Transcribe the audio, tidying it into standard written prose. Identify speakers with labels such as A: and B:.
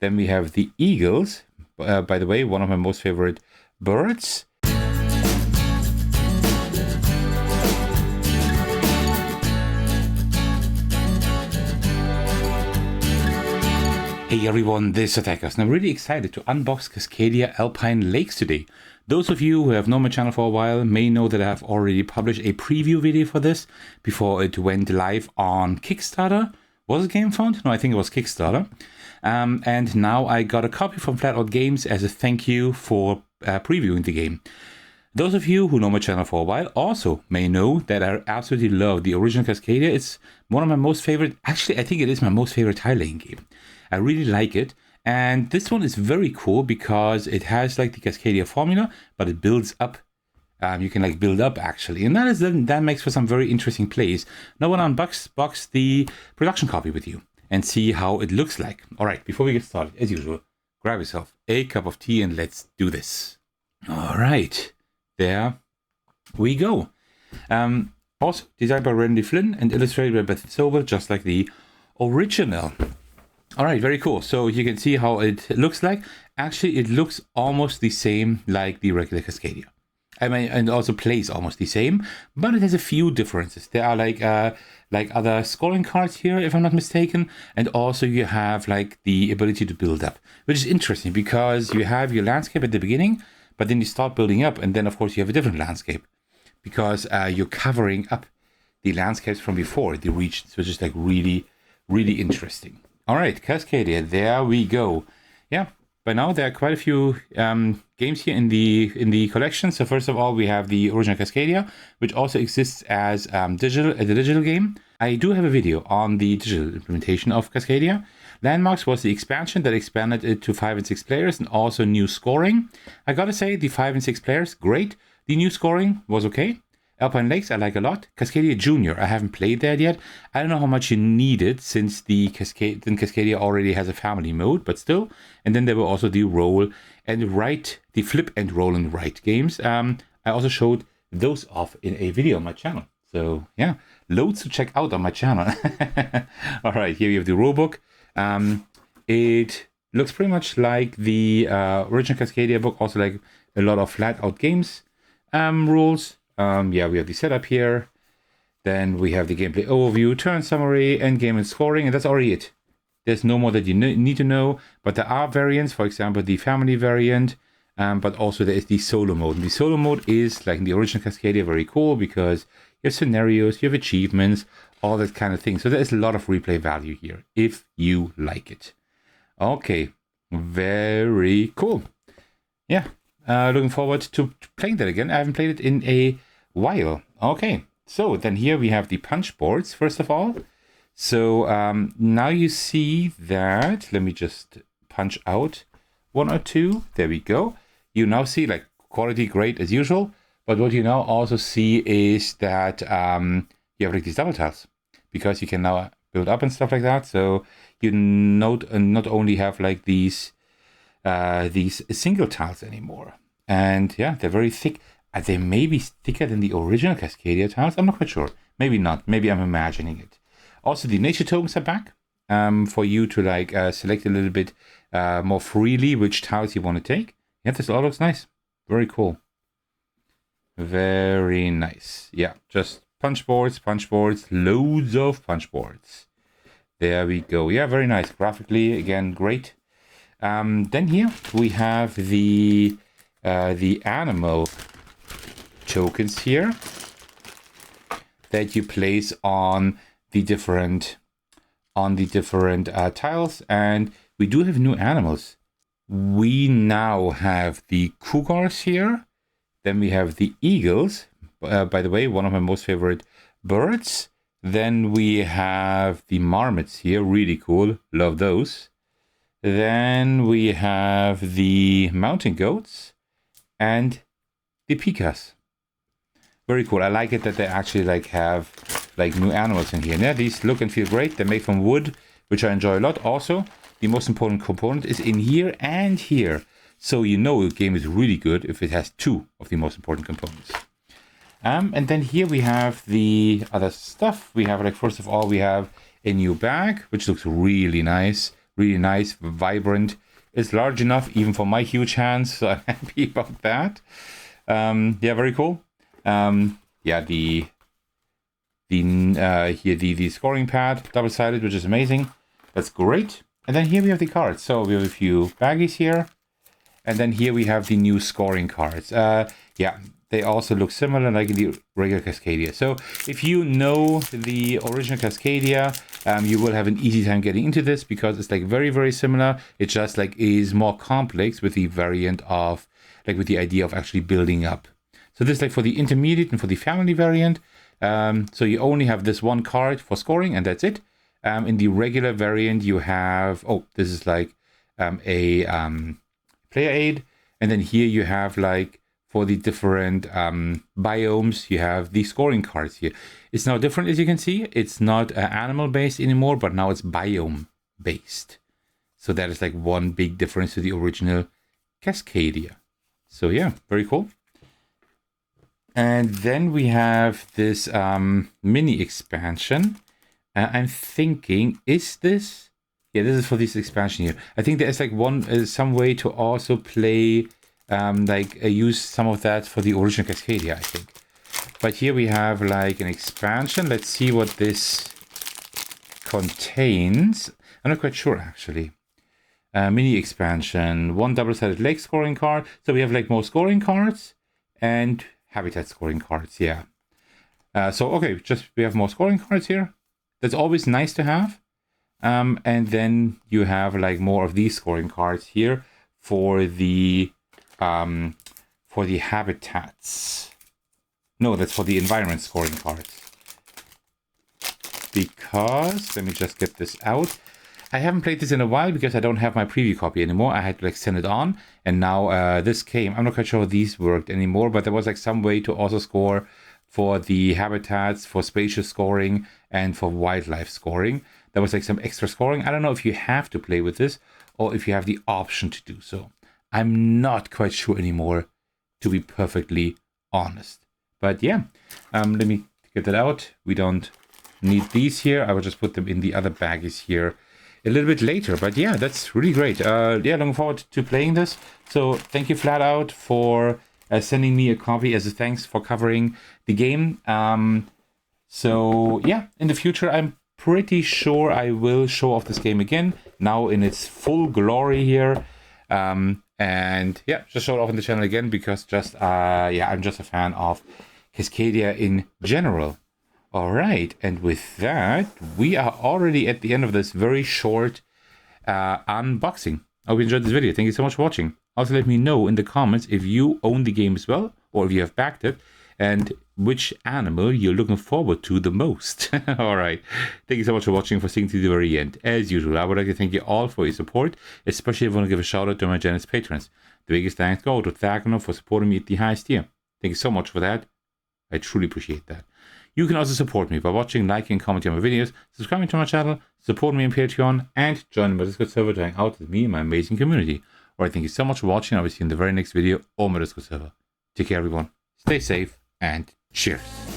A: Then we have the eagles. By the way, one of my most favorite birds. Hey everyone, this is Thecos, and I'm really excited to unbox Cascadia Alpine Lakes today. Those of you who have known my channel for a while may know that I have already published a preview video for this before it went live on Kickstarter. Was it GameFound? No, I think it was Kickstarter. And now I got a copy from Flatout Games as a thank you for previewing the game. Those of you who know my channel for a while also may know that I absolutely love the original Cascadia. It's one of my most favorite, actually I think it is my most favorite tile-laying game. I really like it, and this one is very cool because it has like the Cascadia formula, but it builds up. You can like build up actually, and that makes for some very interesting plays. Now I want to unbox the production copy with you and see how it looks like. All right, before we get started, as usual, grab yourself a cup of tea and let's do this. All right, there we go. Also designed by Randy Flynn and illustrated by Thecos, just like the original. All right, very cool. So you can see how it looks like. Actually, it looks almost the same like the regular Cascadia. I mean, and also plays almost the same, but it has a few differences. There are like other scoring cards here, if I'm not mistaken, and also you have like the ability to build up, which is interesting because you have your landscape at the beginning, but then you start building up, and then of course you have a different landscape because you're covering up the landscapes from before the regions, which is like really, really interesting. All right, Cascadia, there we go. Yeah, by now there are quite a few games here in the collection. So first of all, we have the original Cascadia, which also exists as a digital game. I do have a video on the digital implementation of Cascadia. Landmarks was the expansion that expanded it to 5 and 6 players and also new scoring. I gotta say, the 5 and 6 players, great. The new scoring was okay. Alpine Lakes I like a lot. Cascadia Junior, I haven't played that yet. I don't know how much you need it since Cascadia already has a family mode, but still. And then there were also the roll and write, the flip and roll and write games. I also showed those off in a video on my channel. So yeah, loads to check out on my channel. All right, here we have the rulebook. It looks pretty much like the original Cascadia book, also like a lot of Flatout Games rules. Yeah, we have the setup here. Then we have the gameplay overview, turn summary, endgame and scoring, and that's already it. There's no more that you need to know, but there are variants, for example, the family variant, but also there is the solo mode. And the solo mode is, like in the original Cascadia, very cool because you have scenarios, you have achievements, all that kind of thing. So there's a lot of replay value here, if you like it. Okay, very cool. Yeah. Looking forward to playing that again. I haven't played it in a while. Okay, so then here we have the punch boards, first of all. So now you see that, let me just punch out one or two. There we go. You now see like quality great as usual. But what you now also see is that you have like these double tiles because you can now build up and stuff like that. So you not only have like these single tiles anymore. And yeah, they're very thick. They may be thicker than the original Cascadia tiles. I'm not quite sure. Maybe not. Maybe I'm imagining it. Also, the nature tokens are back for you to like select a little bit more freely which tiles you want to take. Yeah, this all looks nice. Very cool. Very nice. Yeah, just punch boards, loads of punch boards. There we go. Yeah, very nice. Graphically, again, great. Then here we have the animal tokens here that you place on the different tiles, and we do have new animals. We now have the cougars here. Then we have the eagles. By the way, one of my most favorite birds. Then we have the marmots here. Really cool. Love those. Then we have the mountain goats and the pikas. Very cool. I like it that they actually like have like new animals in here. Yeah, these look and feel great. They're made from wood, which I enjoy a lot. Also, the most important component is in here and here. So you know the game is really good if it has two of the most important components. And then here we have the other stuff. We have like, first of all, we have a new bag, which looks really nice. Really nice, vibrant. It's large enough even for my huge hands, so I'm happy about that. Yeah, very cool. Yeah, the scoring pad, double-sided, which is amazing. That's great. And then here we have the cards. So we have a few baggies here. And then here we have the new scoring cards. Yeah, they also look similar like in the regular Cascadia. So if you know the original Cascadia, you will have an easy time getting into this because it's like very, very similar. It just like is more complex with the variant of, like with the idea of actually building up. So this is like for the intermediate and for the family variant. So you only have this one card for scoring and that's it. In the regular variant, you have, oh, this is like a player aid. And then here you have like for the different biomes, you have the scoring cards here. It's now different, as you can see. It's not animal based anymore, but now it's biome based. So that is like one big difference to the original Cascadia. So yeah, very cool. And then we have this mini expansion. I'm thinking, is this? Yeah, this is for this expansion here. I think there's like some way to also play, use some of that for the original Cascadia, I think. But here we have like an expansion. Let's see what this contains. I'm not quite sure actually. Mini expansion, one double-sided lake scoring card. So we have like more scoring cards and habitat scoring cards, yeah. So okay, we have more scoring cards here. That's always nice to have. And then you have like more of these scoring cards here for the habitats. No, that's for the environment scoring cards. Because, let me just get this out. I haven't played this in a while because I don't have my preview copy anymore. I had to like send it on, and now this came. I'm not quite sure how these worked anymore, but there was like some way to also score for the habitats, for spatial scoring, and for wildlife scoring. There was like some extra scoring. I don't know if you have to play with this or if you have the option to do so. I'm not quite sure anymore, to be perfectly honest. But yeah, let me get that out. We don't need these here. I will just put them in the other baggies here a little bit later. But yeah, that's really great. Yeah, looking forward to playing this. So thank you Flatout for sending me a copy as a thanks for covering the game. So yeah, in the future, I'm pretty sure I will show off this game again, now in its full glory here. And yeah, just show it off in the channel again because yeah, I'm just a fan of Cascadia in general. All right, and with that, we are already at the end of this very short unboxing. I hope you enjoyed this video. Thank you so much for watching. Also, let me know in the comments if you own the game as well, or if you have backed it, and which animal you're looking forward to the most. All right, thank you so much for watching, for sticking to the very end. As usual, I would like to thank you all for your support, especially if I want to give a shout out to my generous patrons. The biggest thanks go to Thecos for supporting me at the highest tier. Thank you so much for that. I truly appreciate that. You can also support me by watching, liking, commenting on my videos, subscribing to my channel, support me on Patreon, and joining my Discord server to hang out with me and my amazing community. Alright, thank you so much for watching. I will see you in the very next video on my Discord server. Take care, everyone. Stay safe, and cheers.